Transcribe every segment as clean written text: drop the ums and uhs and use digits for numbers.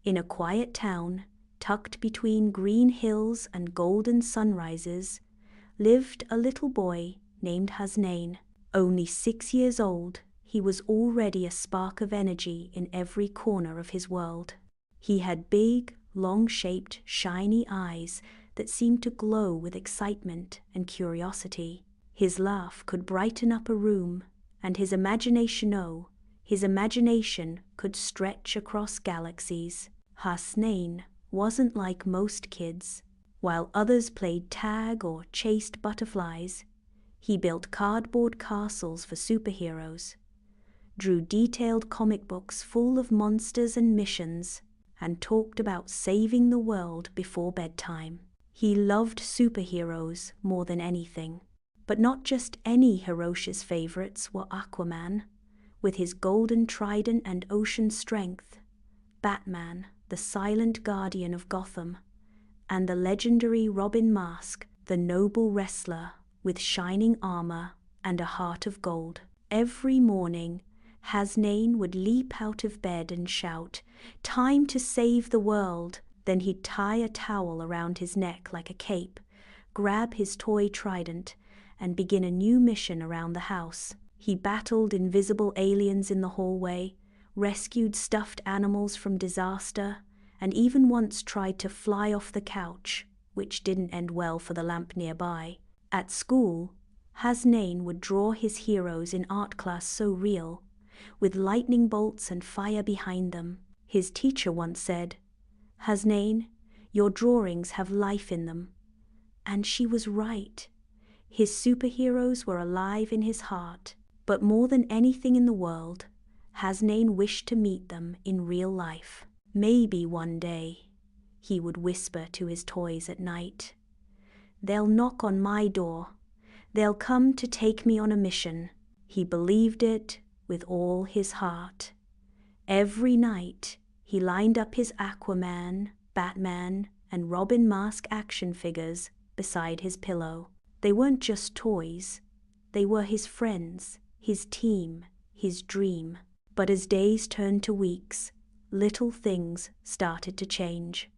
In a quiet town, tucked between green hills and golden sunrises, lived a little boy named Hasnain. Only 6 years old, he was already a spark of energy in every corner of his world. He had big, long-shaped, shiny eyes that seemed to glow with excitement and curiosity. His laugh could brighten up a room, and his imagination could stretch across galaxies. Hasnain wasn't like most kids. While others played tag or chased butterflies, he built cardboard castles for superheroes, drew detailed comic books full of monsters and missions, and talked about saving the world before bedtime. He loved superheroes more than anything. But not just any Hiroshi's favorites were Aquaman, with his golden trident and ocean strength, Batman, the silent guardian of Gotham, and the legendary Robin Mask, the noble wrestler with shining armor and a heart of gold. Every morning, Hasnain would leap out of bed and shout, "Time to save the world!" Then he'd tie a towel around his neck like a cape, grab his toy trident, and begin a new mission around the house. He battled invisible aliens in the hallway, rescued stuffed animals from disaster, and even once tried to fly off the couch, which didn't end well for the lamp nearby. At school, Hasnain would draw his heroes in art class so real, with lightning bolts and fire behind them. His teacher once said, "Hasnain, your drawings have life in them." And she was right. His superheroes were alive in his heart, but more than anything in the world, Hasnain wished to meet them in real life. "Maybe one day," he would whisper to his toys at night, "they'll knock on my door. They'll come to take me on a mission." He believed it with all his heart. Every night, he lined up his Aquaman, Batman, and Robin Mask action figures beside his pillow. They weren't just toys. They were his friends, his team, his dream. But as days turned to weeks, little things started to change.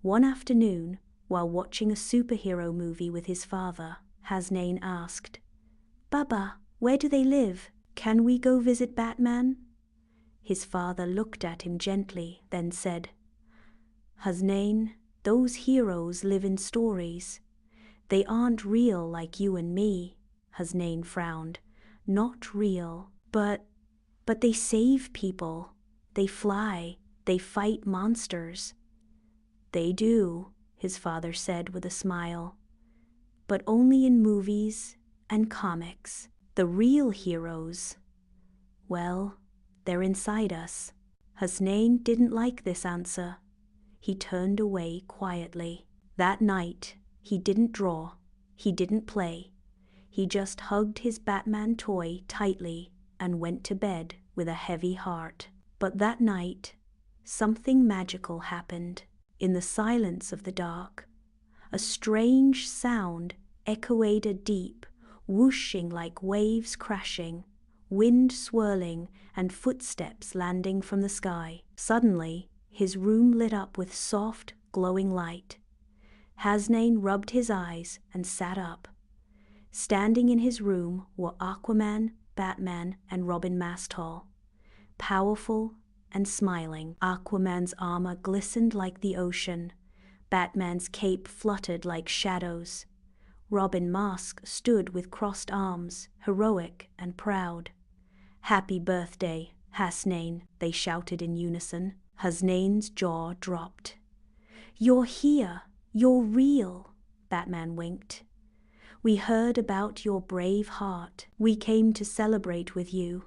One afternoon, while watching a superhero movie with his father, Hasnain asked, "Baba, where do they live? Can we go visit Batman?" His father looked at him gently, then said, "Hasnain, those heroes live in stories. They aren't real like you and me." Hasnain frowned. "Not real, but they save people. They fly. They fight monsters." "They do," his father said with a smile. "But only in movies and comics. The real heroes, well, they're inside us." Hasnain didn't like this answer. He turned away quietly. That night, he didn't draw. He didn't play. He just hugged his Batman toy tightly and went to bed with a heavy heart. But that night, something magical happened. In the silence of the dark, a strange sound echoed deep, whooshing like waves crashing, wind swirling, and footsteps landing from the sky. Suddenly, his room lit up with soft, glowing light. Hasnain rubbed his eyes and sat up. Standing in his room were Aquaman, Batman, and Robin Mastall. Powerful and smiling, Aquaman's armor glistened like the ocean. Batman's cape fluttered like shadows. Robin Mask stood with crossed arms, heroic and proud. "Happy birthday, Hasnain," they shouted in unison. Hasnain's jaw dropped. "You're here. You're real," Batman winked. "We heard about your brave heart. We came to celebrate with you,"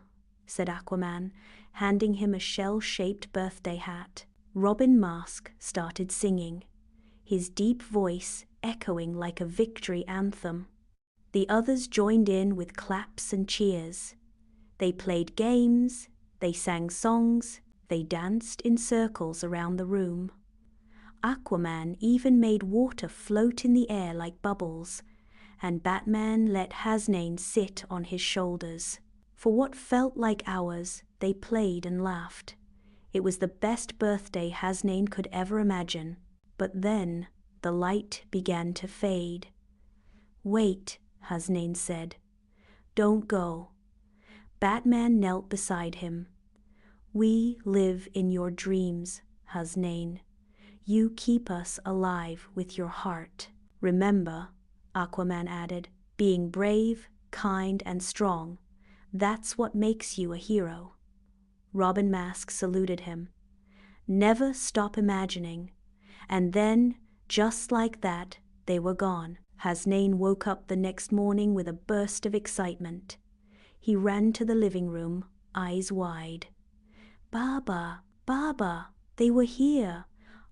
said Aquaman, handing him a shell-shaped birthday hat. Robin Mask started singing, his deep voice echoing like a victory anthem. The others joined in with claps and cheers. They played games, they sang songs, they danced in circles around the room. Aquaman even made water float in the air like bubbles, and Batman let Hasnain sit on his shoulders. For what felt like hours, they played and laughed. It was the best birthday Hasnain could ever imagine. But then the light began to fade. "Wait," Hasnain said. "Don't go." Batman knelt beside him. "We live in your dreams, Hasnain. You keep us alive with your heart." "Remember," Aquaman added, "being brave, kind, and strong. That's what makes you a hero." Robin Mask saluted him. "Never stop imagining." And then, just like that, they were gone. Hasnain woke up the next morning with a burst of excitement. He ran to the living room, eyes wide. "Baba, Baba, they were here.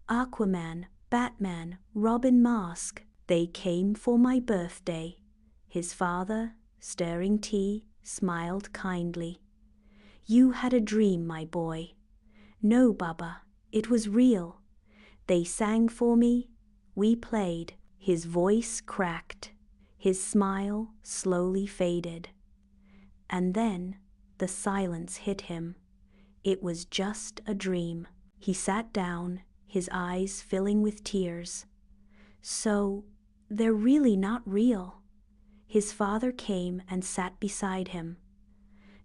Aquaman, Batman, Robin Mask. They came for my birthday." His father, stirring tea, smiled kindly. "You had a dream, my boy." "No, Baba, it was real. They sang for me. We played." His voice cracked. His smile slowly faded. And then the silence hit him. It was just a dream. He sat down, his eyes filling with tears. "So, they're really not real?" His father came and sat beside him.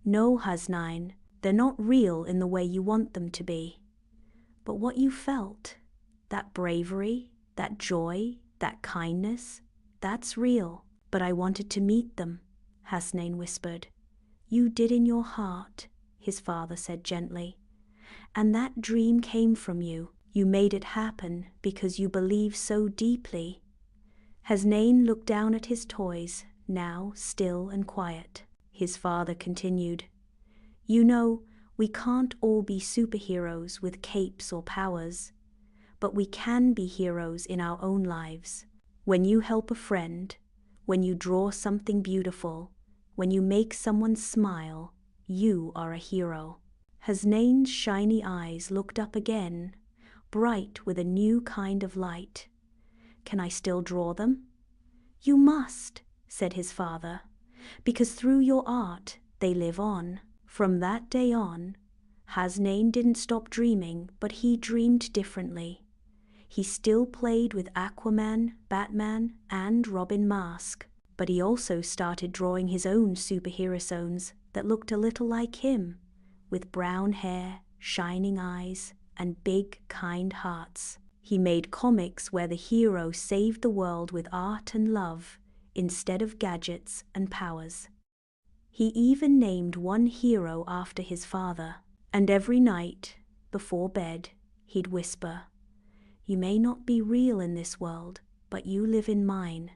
"No, Hasnain, they're not real in the way you want them to be. But what you felt, that bravery, that joy, that kindness, that's real." "But I wanted to meet them," Hasnain whispered. "You did in your heart," his father said gently. "And that dream came from you. You made it happen because you believe so deeply." Hasnain looked down at his toys, now still and quiet. His father continued, "You know, we can't all be superheroes with capes or powers. But we can be heroes in our own lives. When you help a friend, when you draw something beautiful, when you make someone smile, you are a hero." Hasnain's shiny eyes looked up again, bright with a new kind of light. "Can I still draw them?" "You must," said his father, "because through your art they live on." From that day on, Hasnain didn't stop dreaming, but he dreamed differently. He still played with Aquaman, Batman, and Robin Mask, but he also started drawing his own superheroes that looked a little like him, with brown hair, shining eyes, and big, kind hearts. He made comics where the hero saved the world with art and love instead of gadgets and powers. He even named one hero after his father, and every night, before bed, he'd whisper, "You may not be real in this world, but you live in mine."